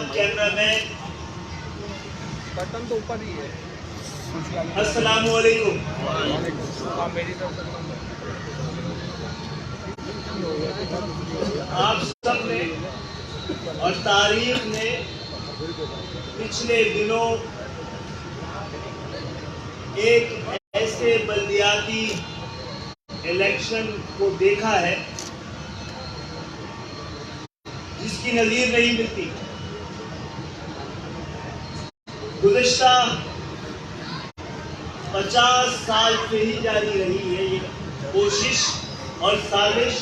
Cameraman, button तो ऊपर ही है। अस्सलामु अलैकुम। आप सब ने और तारीख ने पिछले दिनों एक ऐसे बल्दियाती इलेक्शन को देखा है जिसकी नज़ीर नहीं मिलती। गुज़िश्ता 50 साल से ही जारी रही है ये कोशिश और साजिश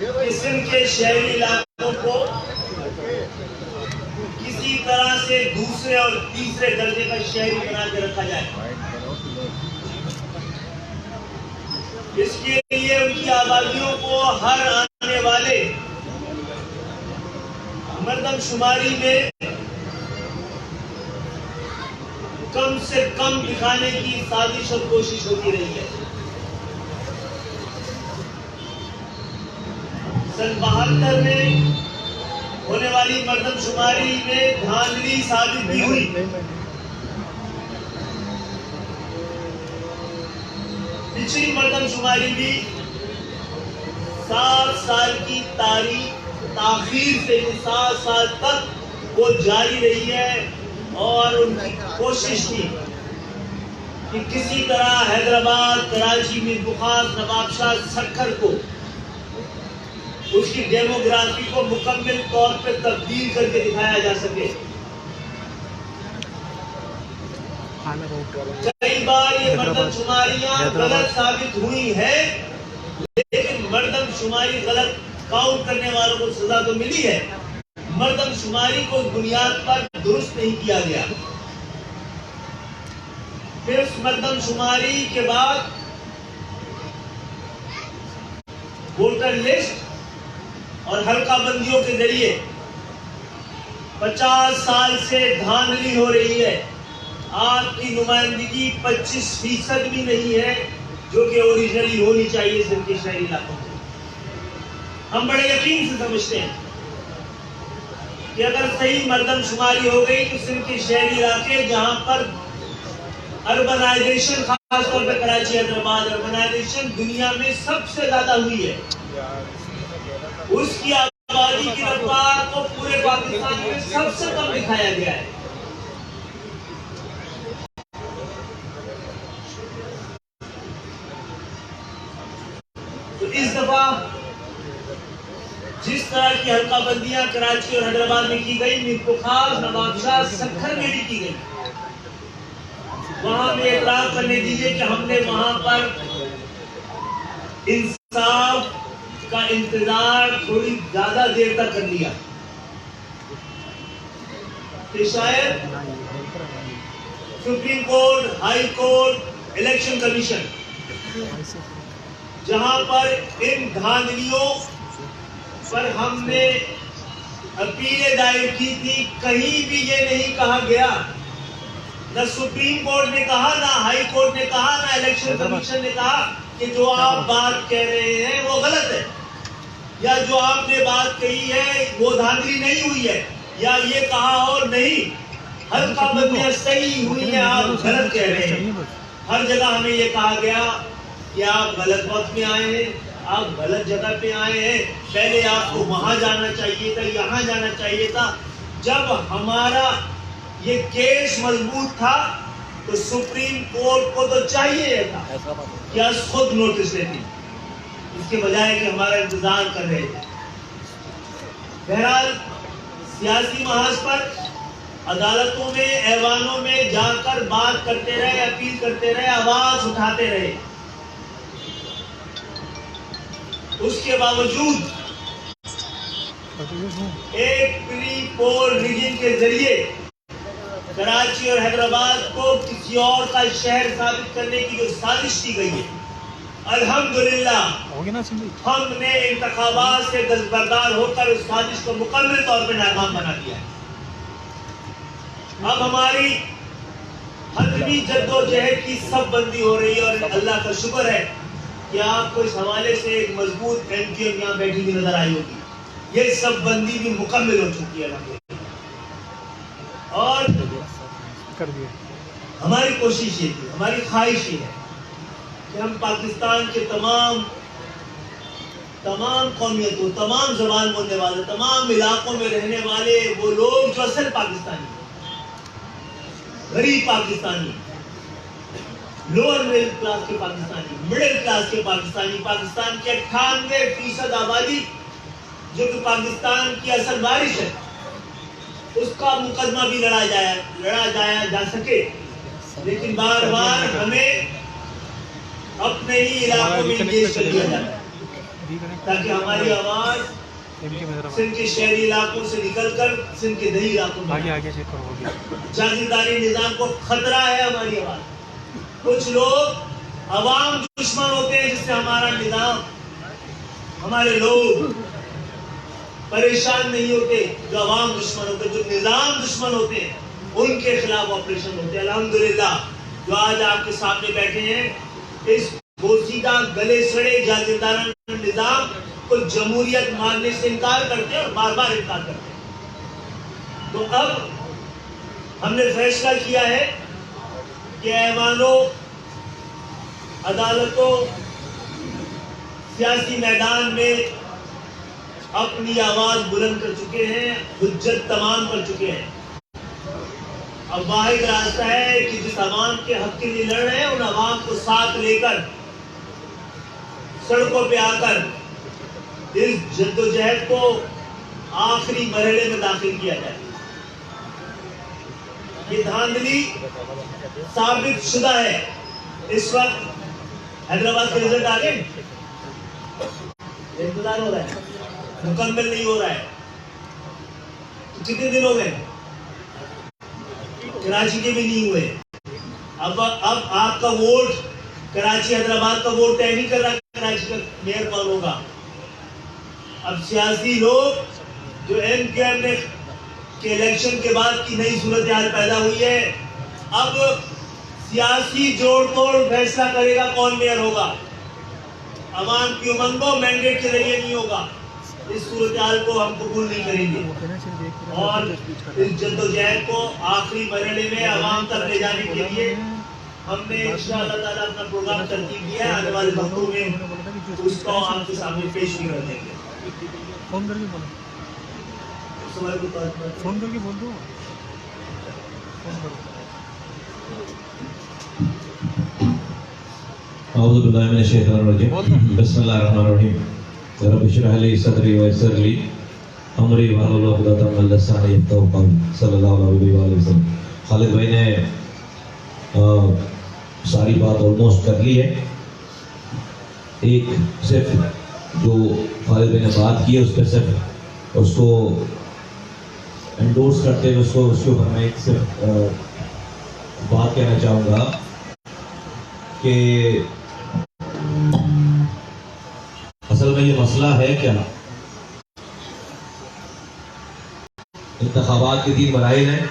कि सिंध के शहरी इलाकों को किसी तरह से दूसरे और तीसरे दर्जे का शहरी बना के रखा जाए। इसके लिए उनकी आबादियों को हर आने वाले मर्दमशुमारी में कम से कम दिखाने की साजिश और कोशिश होती रही है। सन 72 में होने वाली मर्दमशुमारी में धांधली साबित भी हुई। पिछली मर्दमशुमारी भी 7 साल की ताखीर से 7 साल तक वो जारी रही है और उनकी कोशिश थी कि किसी तरह हैदराबाद, कराची, मीर बुखार, नवाबशाह, सक्खर को उसकी डेमोग्राफी को मुकम्मल तौर पे तब्दील करके दिखाया जा सके। कई बार ये मर्दमशुमारियां गलत साबित हुई है, लेकिन मर्दमशुमारी गलत काउंट करने वालों को सजा तो मिली है। मर्दमशुमारी को बुनियाद पर दुरुस्त नहीं किया गया। फिर उस मर्दमशुमारी के बाद वोटर लिस्ट और हल्का बंदियों के जरिए 50 साल से धांधली हो रही है। आपकी नुमाइंदगी 25% भी नहीं है जो कि ओरिजिनली होनी चाहिए सिंध के शहरी इलाकों में। हम बड़े यकीन से समझते हैं कि अगर सही मर्दमशुमारी हो गई तो सिंध के शहरी इलाके जहां पर अर्बनाइजेशन, खासतौर पर कराची, हैदराबाद अर्बनाइजेशन दुनिया में सबसे ज्यादा हुई है, उसकी आबादी की रफ्तार को पूरे पाकिस्तान में सबसे कम दिखाया गया है। तो इस दफा जिस तरह की हल्काबंदियां कराची और हैदराबाद में की गई, मीर बुखार, नवाबशाह, सक्खर में भी की गई, वहां में इकरार करने दीजिए कि हमने वहां पर इंसाफ का इंतजार थोड़ी ज्यादा देर तक कर लिया। तो शायद supreme court, high court, election commission जहां पर इन धांधलियों पर हमने अपीलें दायर की थी, कहीं भी ये नहीं कहा गया, न सुप्रीम कोर्ट ने कहा, ना हाई कोर्ट ने कहा, ना इलेक्शन कमीशन ने कहा कि जो आप बात कह रहे हैं वो गलत है, या जो आपने बात कही है वो धांधली नहीं हुई है, या ये कहा और नहीं हल्का बंदियां सही हुई है, आप गलत कह रहे हैं। हर जगह हमें ये कहा गया कि आप गलत वक्त में आए हैं, आप गलत जगह पे आए हैं, पहले आपको वहां जाना चाहिए था, यहाँ जाना चाहिए था। जब हमारा ये केस मजबूत था तो सुप्रीम कोर्ट को तो चाहिए था कि आज खुद नोटिस देती, इसके बजाय कि हमारा इंतजार कर रहे थे। बहरहाल सियासी महाज पर अदालतों में, ऐवानों में जाकर बात करते रहे, अपील करते रहे, आवाज उठाते रहे। उसके बावजूद एक प्री पोल रिगिंग के जरिए कराची और हैदराबाद को किसी और का शहर साबित करने की जो साजिश की गई है, अल्हम्दुलिल्लाह हमने इंतखाबात से दस्तबरदार होकर उस साजिश को मुकम्मल तौर पर नाकाम बना दिया है। अब हमारी हतमी जद्दोजहद की सब बंदी हो रही है और अल्लाह का शुक्र है क्या आपको इस हवाले से एक मजबूत एमक्यूएम यहाँ बैठी हुई नजर आई होगी। ये सब बंदी भी मुकम्मल हो चुकी है और कर दिए। हमारी कोशिश ये थी, हमारी ख्वाहिश ये है कि हम पाकिस्तान के तमाम कौमियतों, तमाम जबान बोलने वाले, तमाम इलाकों में रहने वाले वो लोग जो असल पाकिस्तानी, गरीब पाकिस्तानी, लोअर मिडिल क्लास के पाकिस्तानी, मिडिल क्लास के पाकिस्तानी, पाकिस्तान की 98% आबादी जो कि पाकिस्तान की असल बारिश है, उसका मुकदमा भी लड़ा जाया जा सके। लेकिन बार बार हमें अपने ही इलाकों में इंगेज कर दिया जाता है ताकि हमारी आवाज सिंध के शहरी इलाकों से निकलकर सिंध के दही इलाकों में आगे चेक करो। जागीरदारी निजाम को खतरा है हमारी आवाज। कुछ लोग अवाम दुश्मन होते हैं जिससे हमारा निजाम, हमारे लोग परेशान नहीं होते। जो अवाम दुश्मन होते, जो निजाम दुश्मन होते हैं, उनके खिलाफ ऑपरेशन होते हैं। अल्हम्दुलिल्लाह जो आज आपके सामने बैठे हैं, इस बोसीदा गले सड़े जागीरदाराना निजाम को जमहूरियत मानने से इनकार करते हैं और बार बार इनकार करते हैं। तो अब हमने फैसला किया है कि ऐवानों, अदालतों, सियासी मैदान में अपनी आवाज बुलंद कर चुके हैं, हुज्जत तमाम कर चुके हैं। अब वाहिद रास्ता है कि जिस अवाम के हक के लिए लड़ रहे हैं, उन अवाम को साथ लेकर सड़कों पे आकर इस जद्दोजहद को आखिरी मरहले में दाखिल किया जाए। ये धांधली साबित शुदा है। इस वक्त हैदराबाद के रिजल्ट आ गए, इंतजार हो रहा है, मुकम्मल नहीं हो रहा है। तो कितने दिन हो गए, कराची के भी नहीं हुए। अब आपका वोट, कराची हैदराबाद का वोट तय नहीं कर रहा कराची का मेयर कौन होगा। अब सियासी लोग जो एमक्यूएम ने के इलेक्शन के बाद की नई सूरत हाल पैदा हुई है, अब सियासी जोड़ तोड़ फैसला करेगा कौन मेयर होगा। अवाम की उमंगों मैंडेट के जरिए नहीं होगा। इस सूरत हाल को हम कबूल नहीं करेंगे और इस जद्दोजहद को आखिरी मरहले में अवाम तक ले जाने के लिए हमने इंशाअल्लाह ताला अपना प्रोग्राम तरतीब दिया है। आने वाले वक्तों में उसको आपके सामने पेश भी कर देंगे। फोन करके बोलो, फोन करके बोल दो, फोन करो। औज़ु बिल्लाहि मिनश शैतानिर रजीम। बिस्मिल्लाहिर्रहमानिर्रहीम। रब्बि इश्रह ली सदरी व यस्सिर ली अमरी वहलुल उक़दतम मिन लिसानी यफ़क़हू क़ौली। सल्लल्लाहु अलैहि वसल्लम। खालिद भाई ने सारी बात ऑलमोस्ट कर ली है। एक सिर्फ जो खालिद भाई ने बात की है, उस पर सिर्फ उसको एंडोर्स करते हुए उसके ऊपर मैं एक सिर्फ बात कहना चाहूँगा कि असल में ये मसला है क्या, इंतखाबात के 3 मराहिल हैं।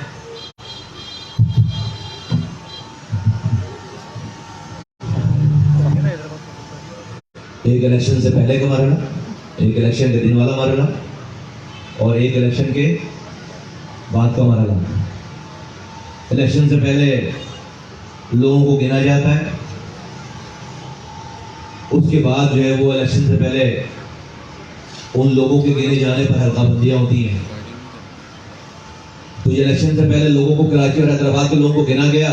एक इलेक्शन से पहले का मरहला, एक इलेक्शन के दिन वाला मरहला और एक इलेक्शन के बाद का मरहला। इलेक्शन से पहले लोगों को गिना जाता है, उसके बाद जो है वो इलेक्शन से पहले उन लोगों के गिने जाने पर हल्काबंदियाँ होती हैं। तो ये इलेक्शन से पहले लोगों को, कराची और हैदराबाद के लोगों को गिना गया,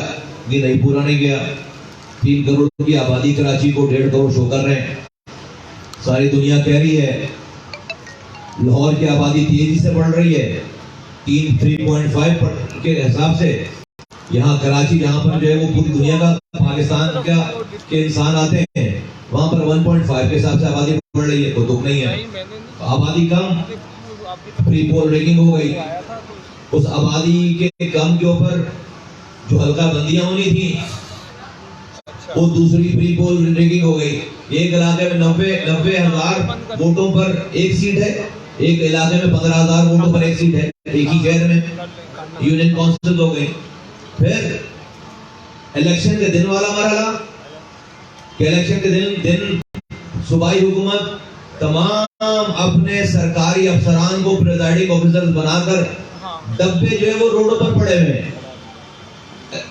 ये नहीं पूरा नहीं गया। 3 करोड़ की आबादी कराची को 1.5 करोड़ शो कर रहे हैं। सारी दुनिया कह रही है लाहौर की आबादी तेजी से बढ़ रही है, 3.5 के हिसाब से। यहाँ कराची जहाँ पर जो है वो पूरी दुनिया का, पाकिस्तान के इंसान आते हैं, वहाँ पर 1.5 के हिसाब से आबादी बढ़ रही है। कोई दुख नहीं है। आबादी कम, प्री पोल रैंकिंग हो गई। उस आबादी के कम के ऊपर जो हल्का बंदियां होनी थी, वो दूसरी प्री पोल रैंकिंग हो गई। एक इलाके में 90,000 वोटों पर एक सीट है, एक इलाके में 15,000 वोटों पर एक सीट है। एक ही शहर में यूनियन काउंसिल हो गई। फिर इलेक्शन के दिन वाला मरहला, इलेक्शन के दिन सूबाई हुकूमत तमाम अपने सरकारी अफसरान को प्रिजाइडिंग ऑफिसर्स बनाकर डब्बे जो है वो रोडों पर पड़े हुए हैं,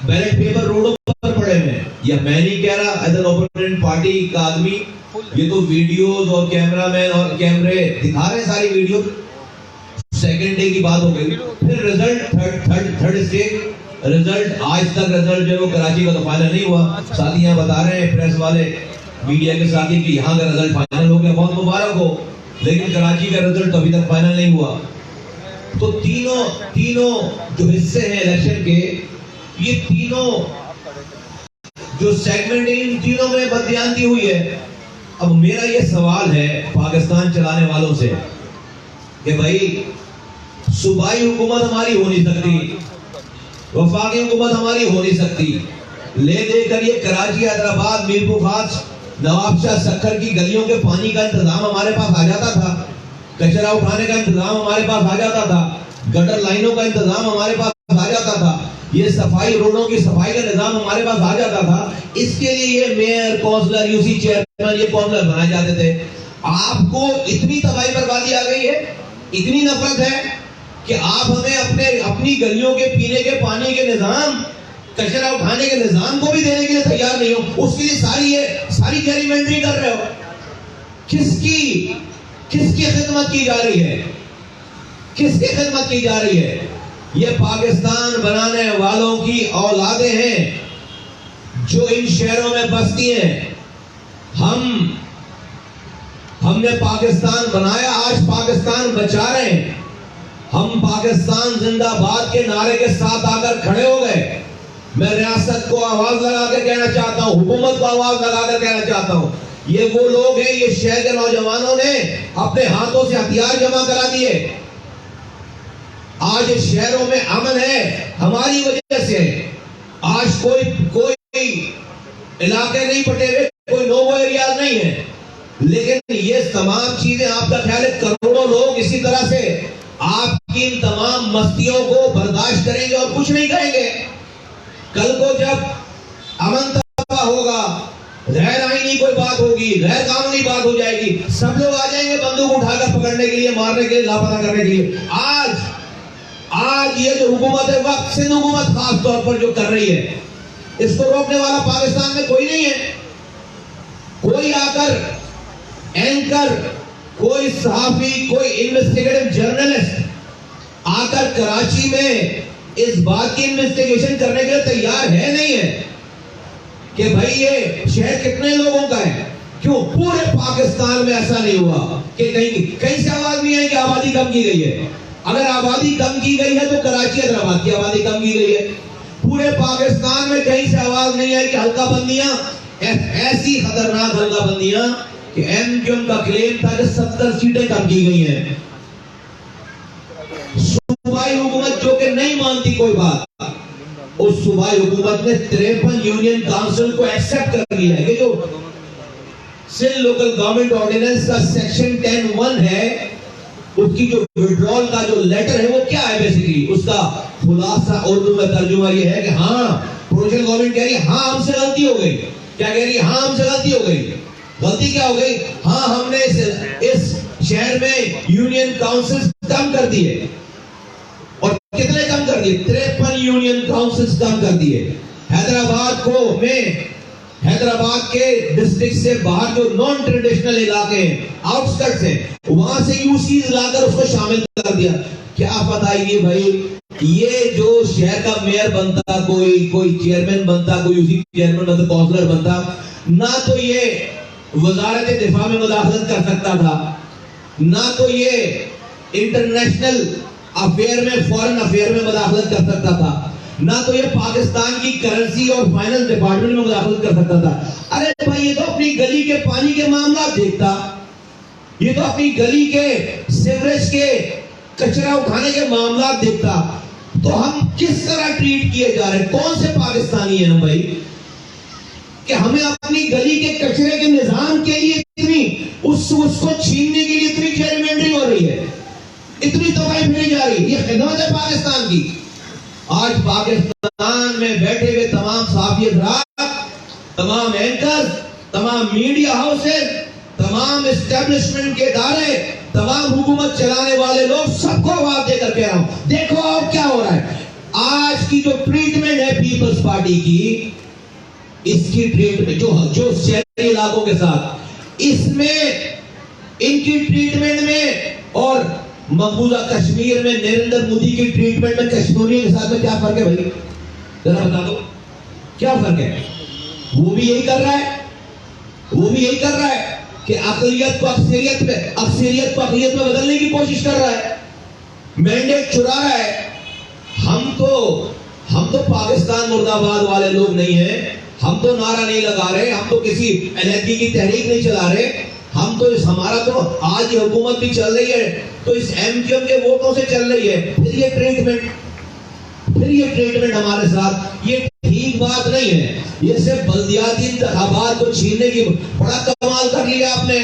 बैलेट पेपर रोडों पर पड़े हुए हैं। या मैं नहीं कह रहा एज एन ओपोनेंट पार्टी का आदमी, ये तो वीडियोस और कैमरामैन और कैमरे दिखा रहे हैं, सारी वीडियो। सेकंड डे की बात हो गई, फिर रिजल्ट थर्ड स्टेज रिजल्ट, आज तक रिजल्ट जो है वो कराची का तो फाइनल नहीं हुआ। साथी यहाँ बता रहे हैं प्रेस वाले, मीडिया के साथी कि यहाँ का रिजल्ट फाइनल हो गया, बहुत मुबारक हो, लेकिन कराची का रिजल्ट अभी तक फाइनल नहीं हुआ। तो तीनों जो हिस्से हैं इलेक्शन के, ये तीनों जो सेगमेंट है, इन तीनों में बददियानती हुई है। अब मेरा ये सवाल है पाकिस्तान चलाने वालों से कि भाई सूबाई हुकूमत हमारी हो नहीं सकती, वफाकी हुकूमत हमारी हो नहीं सकती, ले देकर ये कराची, हैदराबाद, मीरपुर खास, नवाबशाह, सक्खर की गलियों के पानी का इंतजाम हमारे पास आ जाता था, कचरा उठाने का इंतजाम हमारे पास आ जाता था, गटर लाइनों का इंतजाम हमारे पास आ जाता था, ये सफाई, रोडों की सफाई का निजाम हमारे पास आ जाता था। इसके लिए ये मेयर, काउंसलर, यूसी चेयरमैन, ये काउंसलर बनाए जाते थे। आपको इतनी तबाही बर्बादी आ गई है, इतनी नफरत है कि आप हमें अपनी गलियों के पीने के पानी के निजाम, कचरा उठाने के निजाम को भी देने के लिए तैयार नहीं हो। उसके लिए सारी जेरीमेंडरिंग कर रहे हो। किसकी खिदमत की जा रही है? किसकी खिदमत की जा रही है? ये पाकिस्तान बनाने वालों की औलादें हैं जो इन शहरों में बसती हैं। हमने पाकिस्तान बनाया, आज पाकिस्तान बचा रहे हैं। हम पाकिस्तान जिंदाबाद के नारे के साथ आकर खड़े हो गए। मैं रियासत को आवाज लगाकर कहना चाहता हूं, हुकूमत को आवाज लगाकर कहना चाहता हूं, ये वो लोग हैं, ये शहर के नौजवानों ने अपने हाथों से हथियार जमा करा दिए। आज शहरों में अमन है हमारी वजह से। आज कोई इलाके नहीं पटे हुए, कोई नो एरियाज नहीं है, लेकिन ये तमाम चीजें, आपका ख्याल है करोड़ों लोग इसी तरह से आपकी इन तमाम मस्तियों को बर्दाश्त करेंगे और कुछ नहीं कहेंगे। कल को जब अमन तबाह होगा, गैर आईनी कोई बात होगी, गैर कानूनी बात हो जाएगी, सब लोग आ जाएंगे बंदूक उठाकर पकड़ने के लिए, मारने के लिए, लापता करने के लिए। आज ये जो हुकूमत है, वक्त सिंध हुकूमत खास तौर पर जो कर रही है, इसको रोकने वाला पाकिस्तान में कोई नहीं है। कोई आकर एंकर, कोई सहाफी, कोई इन्वेस्टिगेटिव जर्नलिस्ट आकर कराची में इस बात की इन्वेस्टिगेशन करने के लिए तैयार है नहीं है कि भाई ये शहर कितने लोगों का है। क्यों पूरे पाकिस्तान में ऐसा नहीं हुआ कि कहीं से आवाज नहीं आई कि आबादी कम की गई है? अगर आबादी कम की गई है तो कराची, हैदराबाद की आबादी कम की गई है। पूरे पाकिस्तान में कहीं से आवाज नहीं आई कि हल्का बंदियां, ऐसी खतरनाक हल्का बंदियां कि एमक्यूएम का क्लेम था कि 70 सीटें कम की गई हैं। सूबाई हुकूमत जो कि नहीं मानती कोई बात, उस सूबाई हुकूमत ने 53 यूनियन काउंसिल को एक्सेप्ट कर लिया है कि जो सिंध लोकल गवर्नमेंट ऑर्डिनेंस का सेक्शन 10(1) है, उसकी जो विड्रॉल का जो लेटर है वो क्या है, बेसिकली उसका खुलासा उर्दू में तर्जुमा ये है कि हाँ, प्रोविंशियल गवर्नमेंट कह रही है हाँ हमसे गलती हो गई। क्या कह रही है? हाँ हमसे गलती हो गई। गलती क्या हो गई? हाँ हमने इस शहर में यूनियन काउंसिल कम कर दिए। और कितने कम कर दिए? 53 यूनियन काउंसिल्स कम कर दिए। हैदराबाद के डिस्ट्रिक्ट से बाहर जो नॉन ट्रेडिशनल इलाके हैं, आउटस्कर्ट्स हैं, वहां से यूसीज लाकर उसको शामिल कर दिया। क्या बताइए भाई, ये जो शहर का मेयर बनता, कोई चेयरमैन बनता, कोई यूसी चेयरमैन बनता, काउंसलर बनता, ना तो ये वजारत दिफा में मुदाखलत कर सकता था, ना तो ये इंटरनेशनल अफेयर में, फॉरेन अफेयर में मुदाखलत कर सकता था, ना तो ये पाकिस्तान की करेंसी और फाइनेंस डिपार्टमेंट में मुदाखलत कर सकता था। अरे भाई ये तो अपनी गली के पानी के मामला देखता, ये तो अपनी गली के सीवरेज के कचरा उठाने के मामला देखता। तो हम किस तरह ट्रीट किए जा रहे हैं? कौन से पाकिस्तानी हैं हम भाई कि हमें अपनी गली के कचरे के निजाम के लिए इतनी उसको छीनने के लिए इतनी जेरीमेंडरिंग हो रही है, इतनी तबाही फेरी जा रही है। ये खिदमत है पाकिस्तान की। आज पाकिस्तान में बैठे हुए तमाम साफी हज़रात, तमाम एंकर, तमाम मीडिया हाउसेस, तमाम एस्टेब्लिशमेंट के इदारे, तमाम हुकूमत चलाने वाले लोग, सबको आवाज देकर कह रहा हूं, देखो अब क्या हो रहा है। आज की जो ट्रीटमेंट है पीपल्स पार्टी की, इसकी ट्रीटमेंट जो शहरी इलाकों के साथ, इसमें इनकी ट्रीटमेंट में और मकबूजा कश्मीर में नरेंद्र मोदी की ट्रीटमेंट में कश्मीरियों के साथ में क्या फर्क है भाई? जरा बता दो क्या फर्क है? वो भी यही कर रहा है, वो भी यही कर रहा है कि अक़लियत को अक्सरियत में, अक्सरियत को अक़लियत में बदलने की कोशिश कर रहा है, मैंडेट चुरा रहा है। हम तो पाकिस्तान मुर्दाबाद वाले लोग नहीं हैं, हम तो नारा नहीं लगा रहे, हम तो किसी अलहदगी की तहरीक नहीं चला रहे, हम तो हमारा तो आज ये हुकूमत भी चल रही है तो इस एमक्यूएम के वोटों से चल रही है। फिर ये ट्रीटमेंट हमारे साथ, ये ठीक बात नहीं है। ये सिर्फ बल्दियाती इंतखाबात को छीनने की बड़ा कमाल कर लिया आपने।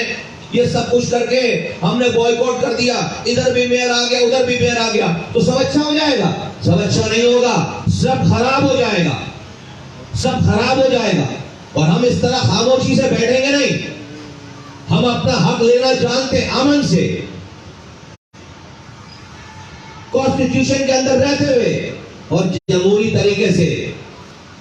ये सब कुछ करके हमने बॉयकॉट कर दिया, इधर भी मेयर आ गया, उधर भी मेयर आ गया, तो सब अच्छा हो जाएगा? सब अच्छा नहीं होगा, सब खराब हो जाएगा, सब खराब हो जाएगा। और हम इस तरह खामोशी से बैठेंगे नहीं, हम अपना हक लेना जानते अमन से, कॉन्स्टिट्यूशन के अंदर रहते हुए और जमहूरी तरीके से।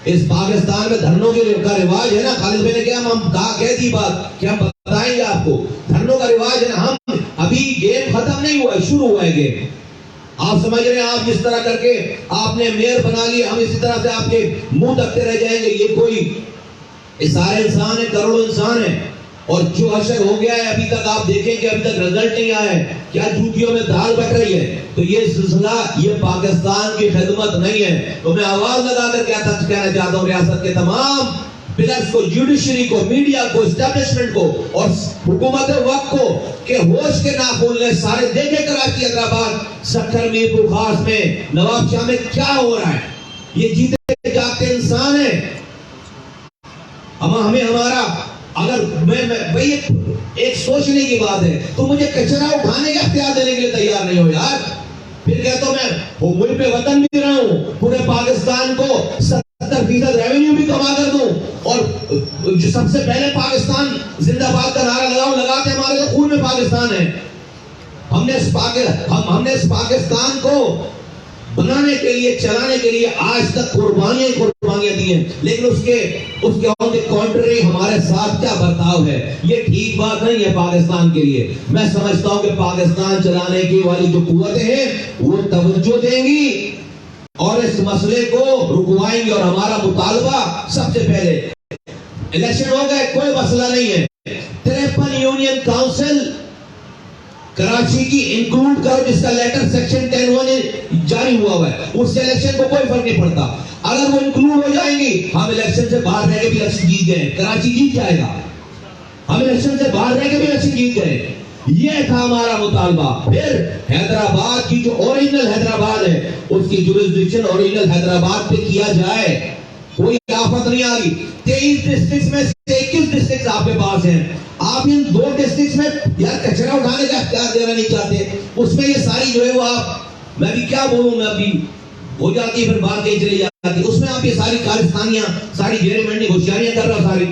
इस पाकिस्तान में धरनों का रिवाज है ना, खालिद भाई ने क्या हम कह दी बात कि हम बताएंगे आपको, धरनों का रिवाज है ना। हम अभी गेम खत्म नहीं हुआ है, शुरू हुआ है गेम। आप समझ रहे हैं, आप जिस तरह करके आपने मेयर बना लिया, हम इसी तरह से आपके मुंह तकते रह जाएंगे। ये कोई सारे इंसान है, करोड़ों इंसान है, और जो हशर हो गया है अभी तक, आप देखें कि अभी तक रिजल्ट नहीं आया है, क्या जूतियों में दाल बट रही है। तो ये सिलसिला, ये पाकिस्तान की खिदमत नहीं है। तो मैं आवाज लगाकर कहना चाहता हूँ रियासत के तमाम पिलर्स को, जुडिशरी को, मीडिया को, एस्टेब्लिशमेंट को और हुकूमत वक्त को कि होश के नाखून ले सारे देखे कराची, हैदराबाद, सक्खर, मीरपुर खास में, नवाबशाह में क्या हो रहा है। ये जीते जागते इंसान है। हमें हमारा अगर भाई एक सोचने की बात है, तो मुझे कचरा उठाने का इख्तियार देने के लिए तैयार नहीं हो यार। फिर कहता हूं मैं मुल्क पे वतन भी रहा हूं, पूरे पाकिस्तान को 70% रेवेन्यू भी कमा कर दूं, और जो सबसे पहले पाकिस्तान जिंदाबाद का नारा लगाते हमारे तो खून में पाकिस्तान है। हमने इस पाकिस्तान को बनाने के लिए, चलाने के लिए आज तक कुर्बानियां दी हैं, लेकिन उसके कॉन्ट्ररी हमारे साथ क्या बर्ताव है, ये ठीक बात नहीं है पाकिस्तान के लिए। मैं समझता हूं कि पाकिस्तान चलाने की वाली जो कुव्वतें हैं वो तवज्जो देंगी और इस मसले को रुकवाएंगे। और हमारा मुतालबा सबसे पहले, इलेक्शन हो गए कोई मसला नहीं है, 53 यूनियन काउंसिल कराची की इंक्लूड करो, जिसका लेटर सेक्शन 10(1) जारी हुआ है, उससे इलेक्शन को कोई फर्क नहीं पड़ता। अगर वो इंक्लूड हो जाएंगी, हम इलेक्शन से बाहर रह के भी इलेक्शन जीत गए, कराची जीत जाएगा। हम इलेक्शन से बाहर रह के भी इलेक्शन जीत गए, ये था हमारा मुतालबा। फिर हैदराबाद की जो ओरिजिनल हैदराबाद है, उसकी जुरिस्डिक्शन ओरिजिनल हैदराबाद पे किया जाए, कोई आफत नहीं आ रही। 23 डिस्ट्रिक्ट में से 21 डिस्ट्रिक्ट आपके पास हैं, आप इन 2 डिस्ट्रिक्ट में यार कचरा उठाने का इख्तियार देना नहीं चाहते, उसमें ये सारी जो है वो आप, मैं भी क्या बोलूं, मैं अभी हो जाती है, फिर बात कहीं चली जाती है, उसमें आप ये सारी कारस्तानियां, सारी जेरेमेंडी होशियारियां कर रहे हो, सारी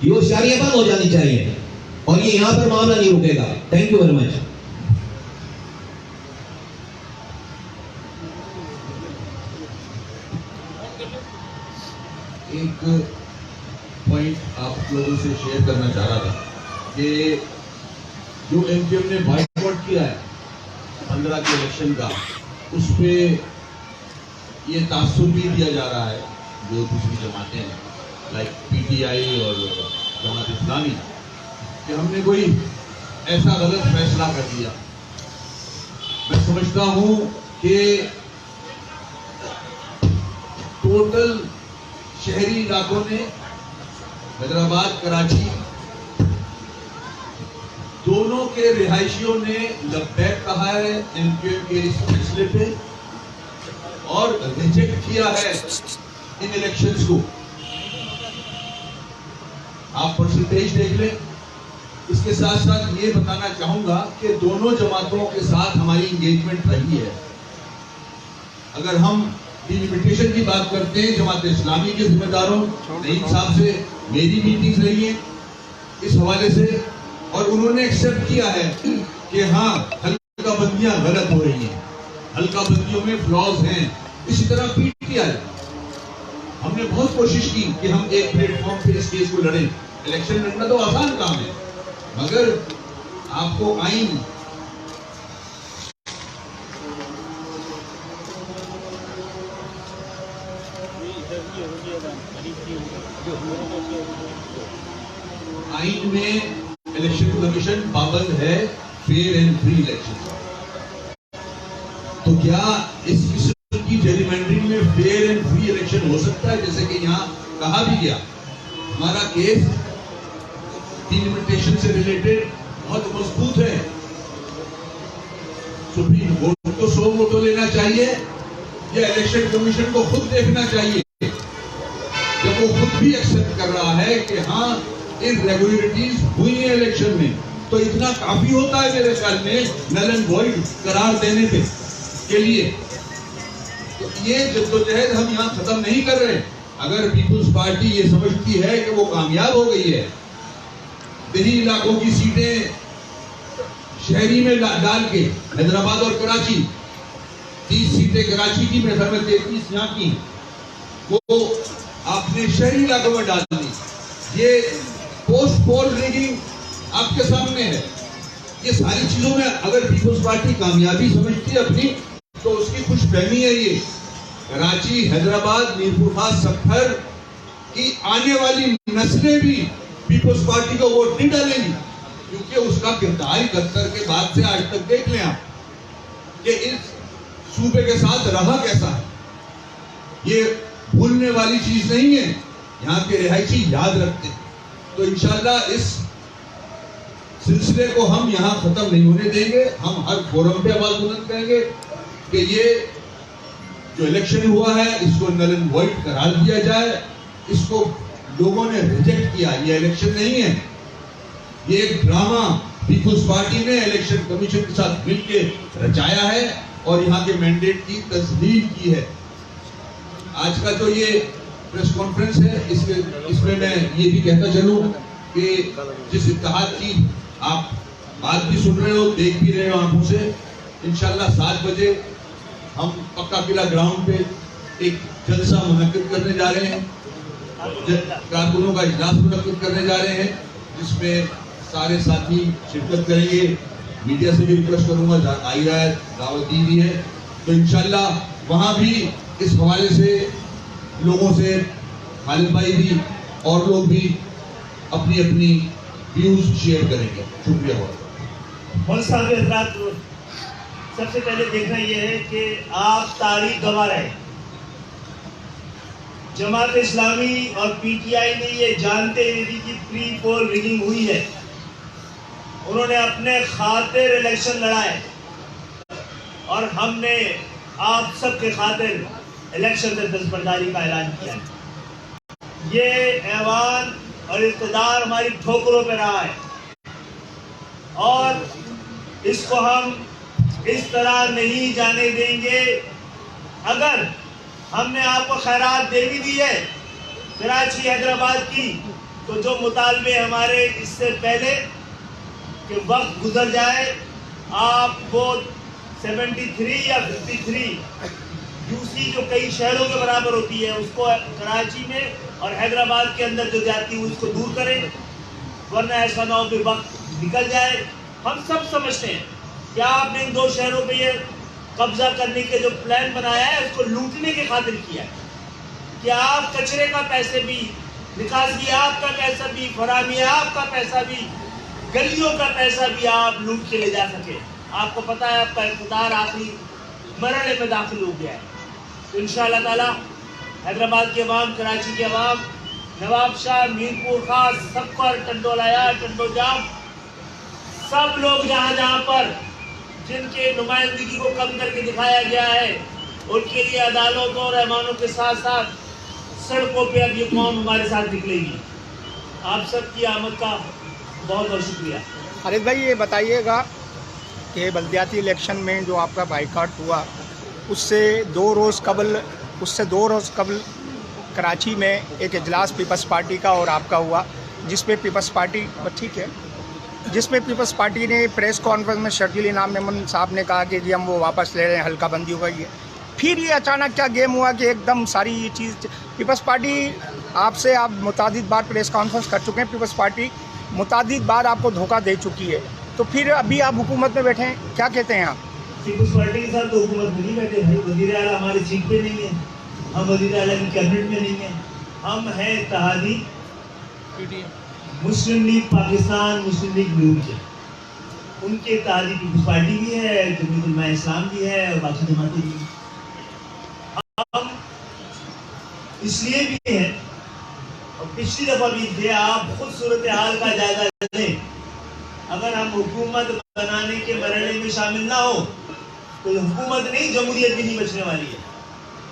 ये होशियारियां बंद हो जानी चाहिए, और ये यहां पर मामला नहीं रुकेगा। Thank you very much. एक पॉइंट आप लोगों से शेयर करना चाह रहा था कि जो एमक्यूएम ने बॉयकॉट किया है 15 के इलेक्शन का, उस पे ये तासुर भी दिया जा रहा है जो दूसरी जमातें हैं लाइक पीटीआई और जमात इस्लामी, कि हमने कोई ऐसा गलत फैसला कर दिया। मैं समझता हूं कि टोटल शहरी इलाकों ने, हैदराबाद, कराची, दोनों के रिहायशियों ने लब्बैक कहा है एमक्यूएम के इस फैसले पे और रिजेक्ट किया है इन इलेक्शंस को। आप परसेंटेज देख लें। इसके साथ साथ ये बताना चाहूंगा कि दोनों जमातों के साथ हमारी इंगेजमेंट रही है। अगर हम डिलिमिटेशन की बात करते हैं, जमात इस्लामी के जिम्मेदारों नईम साहब से मेरी मीटिंग्स रही है इस हवाले से, और उन्होंने एक्सेप्ट किया है कि हाँ हल्का बंदियां गलत हो रही हैं, हल्का बंदियों में फ्लॉज हैं। इसी तरह पीटीआई, हमने बहुत कोशिश की कि हम एक प्लेटफॉर्म पे इस केस को लड़ें। इलेक्शन लड़ना तो आसान काम है, मगर आपको आइन आइन में इलेक्शन कमीशन पाबंद है फेयर एंड फ्री इलेक्शन। तो क्या इस किस्म की जेरिमेंडरिंग में फेयर एंड फ्री इलेक्शन हो सकता है? जैसे कि यहाँ कहा भी गया, हमारा केस डिलिमिटेशन से रिलेटेड बहुत मजबूत है। सुप्रीम कोर्ट को 100 वोटों लेना चाहिए या इलेक्शन कमीशन को खुद देखना चाहिए? जब वो खुद भी एक्सेप्ट कर रहा है कि हाँ इरेगुलरिटीज हुई है इलेक्शन में, तो इतना काफी होता है मेरे ख्याल में नल एंड वॉइड करार देने के लिए। तो ये जद्दोजहद हम यहाँ खत्म नहीं कर रहे। अगर पीपुल्स पार्टी ये समझती है कि वो कामयाब हो गई है, दिल्ली इलाकों की सीटें शहरी में डाल के, हैदराबाद और कराची 30 सीटें कराची की, मेरे ख्याल में 33 यहाँ की, वो आपने शहरी इलाकों में डाल दी। ये पोस्ट पोल रिगिंग आपके सामने है। ये सारी चीजों में अगर पीपुल्स पार्टी कामयाबी समझती है अपनी, तो उसकी खुशफहमी है। ये कराची, हैदराबाद, मीरपुर खास, सफर की आने वाली नस्लें भी पीपुल्स पार्टी को वोट नहीं डालेंगी, क्योंकि उसका किरदार 71 के बाद से आज तक देख लें आप कि इस सूबे के साथ रहा कैसा है। ये भूलने वाली चीज नहीं है, यहाँ के रिहायशी याद रखते हैं। तो इंशाल्लाह इस सिलसिले को हम यहाँ खत्म नहीं होने देंगे। हम हर फोरम पे आवाज बुलंद करेंगे कि ये जो इलेक्शन हुआ है इसको नल एंड वॉइड करार दिया जाए। इसको लोगों ने रिजेक्ट किया, ये इलेक्शन नहीं है, ये एक ड्रामा पीपुल्स पार्टी ने इलेक्शन कमीशन के साथ मिलकर रचाया है और यहाँ के मैंडेट की तस्दीक की है। आज का जो ये प्रेस कॉन्फ्रेंस है, इसमें मैं ये भी कहता चलूं कि जिस इत्तेहाद की आप बात भी सुन रहे हो, देख भी रहे हो आंखों से, इंशाल्लाह 7 बजे हम पक्का किला ग्राउंड पे एक जलसा मुनक्किद करने जा रहे हैं, कारकुनों का इजलास मुनक्किद करने जा रहे हैं, जिसमें सारे साथी शिरकत करेंगे। मीडिया से भी रिक्वेस्ट करूंगा, आई रहा है, दावत दी भी है, तो इंशाल्लाह वहां भी इस हवाले से लोगों से खालिद भाई भी और लोग भी अपनी अपनी व्यूज शेयर करेंगे। शुक्रिया बहुत। सबसे पहले देखना यह है कि आप तारीख गंवा रहे। जमात इस्लामी और पीटीआई ने ये जानते हुए भी कि प्री पोल रिगिंग हुई है, उन्होंने अपने खातिर इलेक्शन लड़ाए और हमने आप सबके खातिर इलेक्शन से दस्तबरदारी का ऐलान किया। ये ऐवान और इक़्तिदार हमारी ठोकरों पे रहा है और इसको हम इस तरह नहीं जाने देंगे। अगर हमने आपको खैरात दे भी दी है कराची हैदराबाद की, तो जो मुतालबे हमारे इससे पहले कि वक्त गुजर जाए, आप वो 73 या 53 दूसरी जो कई शहरों के बराबर होती है उसको कराची में और हैदराबाद के अंदर जो जाती है उसको दूर करें, वरना ऐसा ना हो कि वक्त निकल जाए। हम सब समझते हैं कि आपने इन 2 शहरों पे ये कब्जा करने के जो प्लान बनाया है उसको लूटने के खातिर किया है कि आप कचरे का पैसे भी, निकासी आपका पैसा भी, फराहमी आपका पैसा भी, गलियों का पैसा भी आप लूट के ले जा सके। आपको पता है आपका इक़्तिदार आखिरी मरहले में दाखिल हो गया है। तो इंशाअल्लाह ताला हैदराबाद के अवाम, कराची के अवाम, नवाब शाह, मीरपुर खास, सबकर, टंडोलाया, टंडोजाम, सब लोग जहाँ जहाँ पर जिनके नुमाइंदगी को कम करके दिखाया गया है, उनके लिए अदालतों और ऐवानों के साथ साथ सड़कों पे अब ये कौम हमारे साथ निकलेगी। आप सबकी आमद का बहुत बहुत शुक्रिया। खालिद भाई, ये बताइएगा कि बल्दियाती इलेक्शन में जो आपका बाइकआउट हुआ, उससे 2 रोज़ कबल कराची में एक इजलास पीपल्स पार्टी का और आपका हुआ, जिस पे पीपल्स पार्टी ठीक है, जिसमें पीपल्स पार्टी ने प्रेस कॉन्फ्रेंस में शर्जील इनाम मेमन साहब ने कहा कि जी हम वो वापस ले रहे हैं, हल्का बंदी हो गई है। फिर ये अचानक क्या गेम हुआ कि एकदम सारी ये चीज़ पीपल्स पार्टी आपसे आप मुतादिद बार प्रेस कॉन्फ्रेंस कर चुके हैं, पीपल्स पार्टी मुतादिद बार आपको धोखा दे चुकी है, तो फिर अभी आप हुकूमत में बैठे हैं, क्या कहते हैं आप? पीपल्स पार्टी के साथ तो हुकूमत में नहीं बैठे भाई, वज़ीर आला हमारे सीट पे नहीं है, हम वज़ीर आला की कैबिनेट में नहीं है, हम हैं इत्तेहादी मुस्लिम लीग पाकिस्तान, मुस्लिम लीग नून के, उनके इत्तेहादी पीपल्स पार्टी भी है, जमीयत उलमा इस्लाम भी है और बाकी जमातें भी हैं। हम इसलिए भी हैं और पिछली दफा भी थे, आप खुद सूरत हाल का जायजा लें। अगर हम हुकूमत बनाने के मरहले में शामिल ना हो तो हुकूमत नहीं, जमहूरियत भी नहीं बचने वाली है।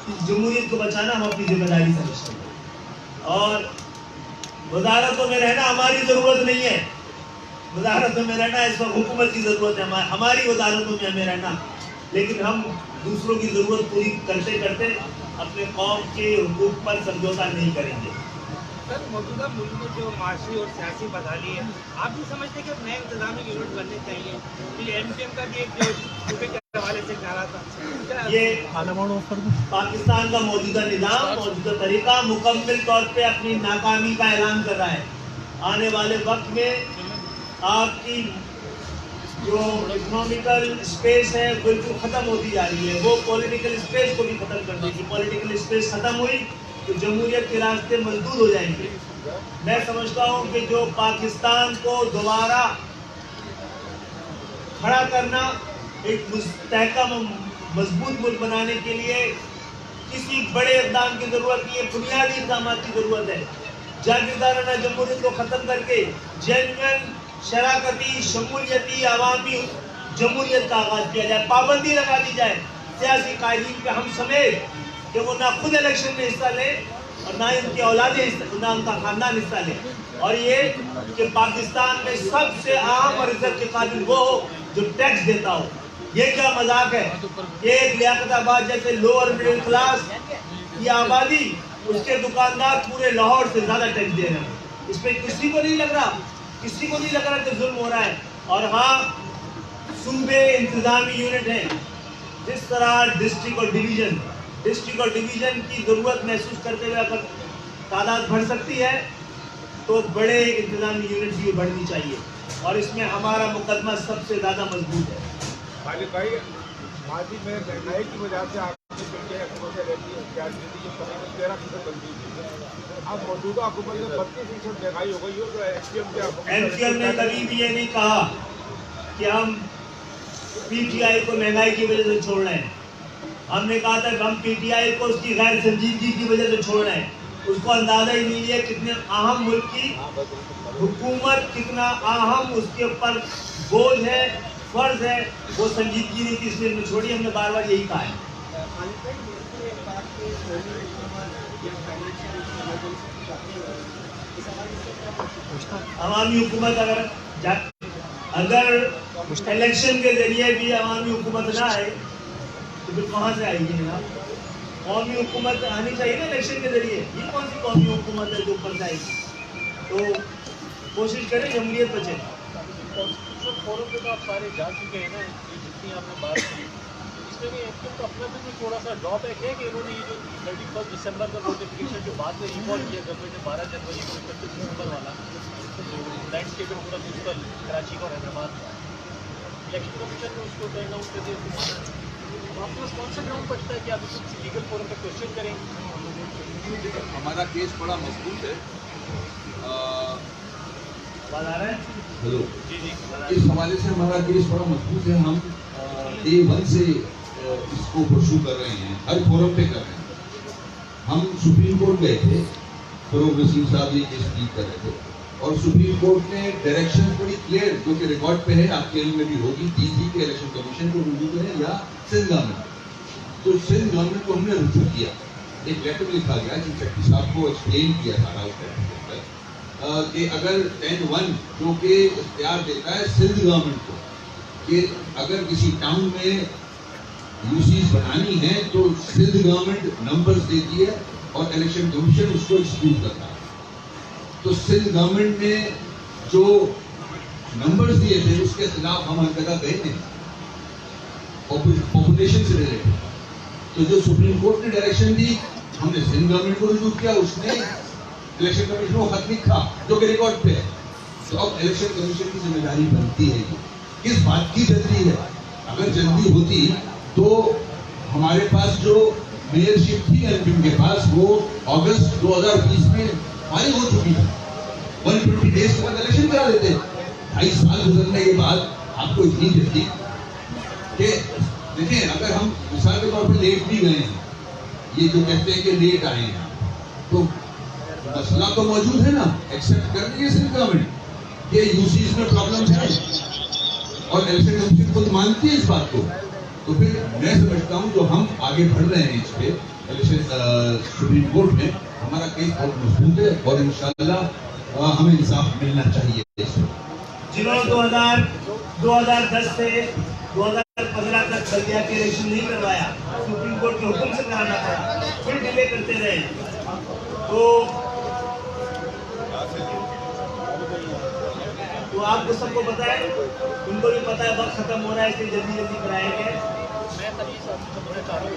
इस जमहूरियत को बचाना हम अपनी जिम्मेदारी समझते हैं और वजारतों में रहना हमारी ज़रूरत नहीं है। वजारतों में रहना इस वक्त हुकूमत की ज़रूरत है, हमारी वजारतों में हमें रहना, लेकिन हम दूसरों की ज़रूरत पूरी करते करते अपने कौम के हुकूक पर समझौता नहीं करेंगे। सर, मौजूदा मुल्क में जो माशी और सियासी बदहाली है, आप भी समझते हैं कि नए इंतजामी यूनिट बनने चाहिए? ये एमपीएम का भी एक जो सूबे के हवाले से कह रहा था, ये पाकिस्तान का मौजूदा निज़ाम, मौजूदा तरीका मुकम्मल तौर पे अपनी नाकामी का ऐलान कर रहा है। आने वाले वक्त में आपकी जो इकोनॉमिकल स्पेस है बिल्कुल ख़त्म होती जा रही है, वो पॉलिटिकल स्पेस को भी ख़त्म कर देगी। पॉलिटिकल स्पेस ख़त्म हुई तो जमहूरियत के रास्ते मजदूर हो जाएंगे। मैं समझता हूँ कि जो पाकिस्तान को दोबारा खड़ा करना, एक मुस्तहकम मजबूत मुल्क बनाने के लिए किसी बड़े इक़दाम की ज़रूरत नहीं है, बुनियादी इक़दाम की ज़रूरत है। जागीरदाराना जमहूरियत को ख़त्म करके जेन्युइन शराकती शमूलियती अवामी जमहूरियत का आगाज़ किया जाए, पाबंदी लगा दी जाए सियासी कायदीन पे हम समेत कि वो ना खुद इलेक्शन में हिस्सा ले और ना उनकी औलादें, ना उनका खानदान हिस्सा ले, और ये कि पाकिस्तान में सबसे अहम और इज्जत के काबिल वो हो जो टैक्स देता हो। ये क्या मजाक है? एक लियाकताबाद जैसे लोअर मिडिल क्लास की आबादी, उसके दुकानदार पूरे लाहौर से ज़्यादा टैक्स दे रहे हैं। इसमें किसी को नहीं लग रहा, किसी को नहीं लग रहा कि जुल्म हो रहा है। और हाँ, सूबे इंतजामी यूनिट हैं, जिस तरह डिस्ट्रिक्ट और डिवीज़न की ज़रूरत महसूस करते हुए अगर तादाद बढ़ सकती है तो बड़े इंतजामी यूनिट भी बढ़नी चाहिए, और इसमें हमारा मुकदमा सबसे ज़्यादा मजबूत है। खालिद भाई, माजी में महंगाई की वजह से आपकी बेटियाँ हुकूमतें रहती है, क्या जो तकरीबन 13% बनती थी, अब मौजूदा हुकूमत में 32% महंगाई हो गई हो, तो एमपीएम ने कभी भी ये नहीं कहा कि हम पीटीआई को महंगाई की वजह से छोड़ रहे हैं। हमने कहा था कि हम पीटीआई को उसकी गैर संजीदगी की वजह से छोड़ रहे हैं। उसको अंदाजा ही नहीं है कितने अहम मुल्क की हुकूमत, कितना अहम उसके ऊपर बोझ है, फर्ज है, वो संजीदगी नहीं थी, इसलिए हमने छोड़ी। हमने बार बार यही कहा है। अवामी हुकूमत अगर इलेक्शन के जरिए भी अवामी हुकूमत ना आए तो फिर कहाँ से आएगी जनाब? कौमी हुकूमत आनी चाहिए ना इलेक्शन के जरिए। ये कौन सी कौमी हुकूमत है जो ऊपर से आएगी? तो कोशिश करें जमहूरियत बचे। फोरम पे तो आप सारे जा चुके हैं ना, जितनी आपने बात की, इसमें भी एमपीएम का अपना भी थोड़ा सा ड्रॉबैक है कि उन्होंने ये जो 31 दिसंबर का नोटिफिकेशन जो बाद में रिकॉल किया गवर्नमेंट ने 12 जनवरी को 31 दिसंबर वाला, लैंडस्केप में पूरा म्यूनसिपल कराची का और हैदराबाद का इलेक्शन कमीशन ने उसको टर्न आउट कर दिया, उसको माना। तो आपके पास कौन सा ग्राउंड बचता है कि आप इसको लीगल फोरम पर क्वेश्चन करेंगे? हमारा केस बड़ा मजबूत है। बात आ रहा है? हेलो इस हवाले से हमारा केस बड़ा मजबूत है। हम डे 1 से इसको परसू कर रहे हैं, हर फोरम पे कर रहे हैं। हम सुप्रीम कोर्ट गए थे, फरूक नसीम साहब ये केस डील कर रहे थे, और सुप्रीम कोर्ट ने डायरेक्शन बड़ी क्लियर, जो कि रिकॉर्ड पे है, आपके इल्म में भी होगी, दी थी कि इलेक्शन कमीशन को रुजू करें या सिंध गवर्नमेंट। तो सिंध गवर्नमेंट को हमने रुजू किया, एक लेटर लिखा गया चीफ सेक्रेटरी साहब को एक्सप्लेन किया सारा उस लेटर के अंदर कि अगर 10(1) जो कि इख्तियार देता है सिंध गवर्नमेंट को कि अगर किसी टाउन में यूसीज बनानी है तो सिंध गवर्नमेंट नंबर्स देती है और इलेक्शन कमीशन उसको एग्जीक्यूट करता है। तो सिंध गवर्नमेंट ने जो नंबर्स दिए थे उसके खिलाफ हम हर जगह गए थे पॉपुलेशन से रिलेटेड। तो जो सुप्रीम कोर्ट ने डायरेक्शन दी हमने सिंध गवर्नमेंट को रिव्यू किया, उसने इलेक्शन कमीशन को खत लिखा जो कि रिकॉर्ड पे है। तो अब इलेक्शन कमीशन की जिम्मेदारी बनती है ये किस बात की जल्दी है। अगर जल्दी होती तो हमारे पास जो मेयरशिप थी एमपी के पास वो अगस्त 2020 में फाइल हो चुकी थी। 120 डेज के बाद इलेक्शन करा देते। 2.5 साल गुजरने के बाद आपको इतनी जल्दी कि देखिए, अगर हम मिसाल के तौर पे लेट भी गए हैं, ये जो कहते हैं कि लेट आए हैं, तो मसला तो मौजूद है ना, एक्सेप्ट कर लीजिए सिंध गवर्नमेंट कि यूसीज में प्रॉब्लम है और इलेक्शन कमीशन खुद मानती है इस बात को। तो फिर मैं समझता हूँ जो हम आगे बढ़ रहे हैं इस पे इलेक्शन सुप्रीम कोर्ट में, हमारा केस बहुत मजबूत है और इंशाल्लाह हमें इंसाफ मिलना चाहिए। जिन्होंने 2010 से 2015 तक बल्दिया के इलेक्शन नहीं करवाया, सुप्रीम कोर्ट के हुक्म से कराना पड़ा, फिर डिले करते रहे। तो आपको सबको पता है, उनको भी पता है वक्त खत्म हो रहा है, इसलिए जल्दी जल्दी कराया गया। मैं तभी बोलना चाह रहा हूँ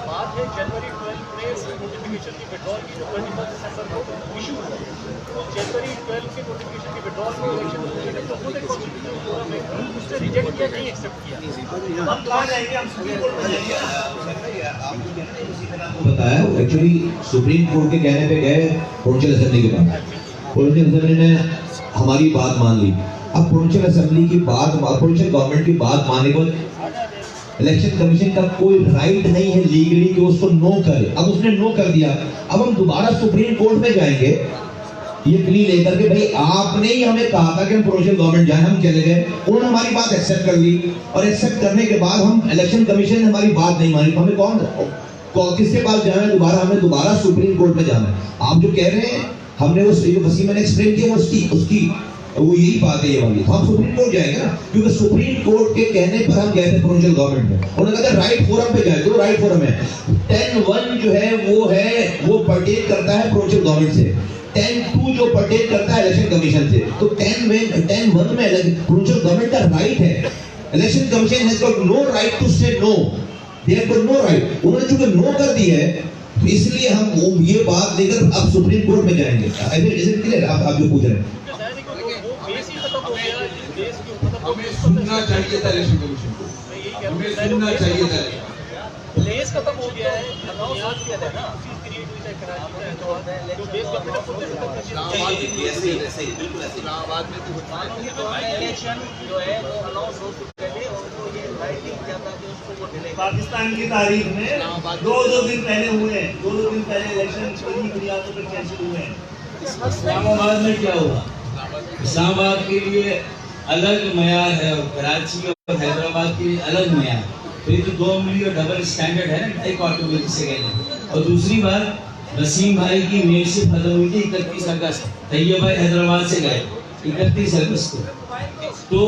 बात है जनवरी 12 में नोटिफिकेशन की विड्रॉल की जो 31 दिसंबर को इशू हुआ, तो जनवरी 12 के नोटिफिकेशन की विड्रॉल में इलेक्शन तो खुद एक कॉन्स्टिट्यूशनल फोरम है, उसने रिजेक्ट किया, नहीं एक्सेप्ट किया। हम कहाँ जाएंगे, हम सुप्रीम कोर्ट में जाएंगे। बताया एक्चुअली सुप्रीम कोर्ट के कहने पे गए प्रोविंशियल असेंबली के पास, प्रोविंशियल असेंबली ने हमारी बात मान ली। अब प्रोविंशियल असेंबली की बात, प्रोविंशियल गवर्नमेंट की बात मानने को इलेक्शन कमीशन का कोई राइट नहीं है लीगली कि उसको नो करे। अब उसने नो कर दिया, अब हम दोबारा सुप्रीम कोर्ट में जाएंगे ये प्ली लेकर के, भाई आपने ही हमें कहा था कि हम प्रोविंशियल गवर्नमेंट जाए, हम चले गए, उन्होंने हमारी बात एक्सेप्ट कर ली और एक्सेप्ट करने के बाद हम इलेक्शन कमीशन ने हमारी बात नहीं मानी, तो हमें कौन किसके पास जाना है दोबारा? हमें दोबारा सुप्रीम कोर्ट में जाना है। आप जो कह रहे हैं हमने वो वसीम ने एक्सप्लेन किया उसकी वो यही बात है ये वाली, तो हम सुप्रीम कोर्ट जाएंगे ना, क्योंकि सुप्रीम कोर्ट के कहने पर हम गए थे प्रोविंशियल गवर्नमेंट में, उन्होंने कहा था राइट फोरम पे जाए। दो राइट फोरम है, 10(1) जो है वो परटेन करता है प्रोविंशियल गवर्नमेंट से, 10(2) जो परटेन करता है इलेक्शन कमीशन से। तो 10(1) में प्रोविंशियल गवर्नमेंट का राइट है, election commission has got no right to say no, they have got no right. उन्होंने चूंकि नो कर दी है तो इसलिए हम ये बात लेकर अब सुप्रीम कोर्ट में जाएंगे। Is it clear? आप जो पूछ रहे हैं हमें सुनना चाहिए था इलेक्शन कमीशन को, हमें सुनना चाहिए था। लेस खत्म हो गया है, अनाउंस किया था ना, चीज क्रिएट हुई है कराची में, जो बेस गवर्नमेंट इलाहाबाद में भी ऐसे ही बिल्कुल ऐसे इलाहाबाद में भी होता है। इलेक्शन जो है वो अनाउंस हो चुके थे और उनको ये राइट नहीं किया था कि उसको वो डिले। पाकिस्तान की तारीख में दो दिन पहले हुए हैं, 2 दिन पहले इलेक्शन कई बुनियादों पर कैंसिल हुए हैं। इस्लामाबाद में क्या हुआ? इस्लामाबाद के लिए अलग मयार है और कराची और हैदराबाद के लिए अलग मयार। तो ये तो 2 मिली और डबल स्टैंडर्ड है ना, एक ऑटोमेटिक से कहते। और दूसरी बात, वसीम भाई की मेयरशिप खत्म हुई थी 31 अगस्त, तैयब भाई हैदराबाद से गए 31 अगस्त को, तो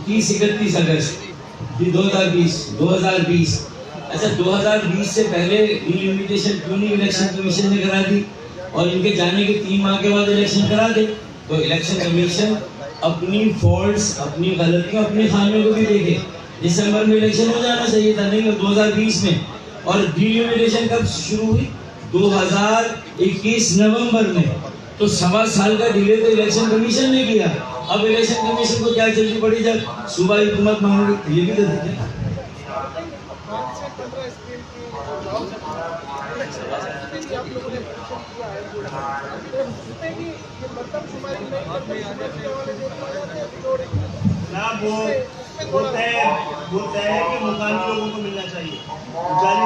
31 अगस्त 2020। अच्छा, 2020 से पहले डिलिमिटेशन क्यों नहीं इलेक्शन कमीशन ने करा दी और इनके जाने के 3 माह के बाद इलेक्शन करा दे? तो इलेक्शन कमीशन अपनी फॉल्ट्स, अपनी गलतियों, अपनी खामियों को भी देखे। दिसंबर में इलेक्शन हो जाना चाहिए था, नहीं 2020 में। और डिलिमिटेशन कब शुरू हुई? 2021 नवंबर में। तो 1.25 साल का डिले तो इलेक्शन कमीशन ने किया। अब इलेक्शन कमीशन को क्या जल्दी पड़ी जब सूबाई हुकूमत मांगी? ये भी तो देखें। ना वो तय है कि मुकामी लोगों को मिलना चाहिए, जाली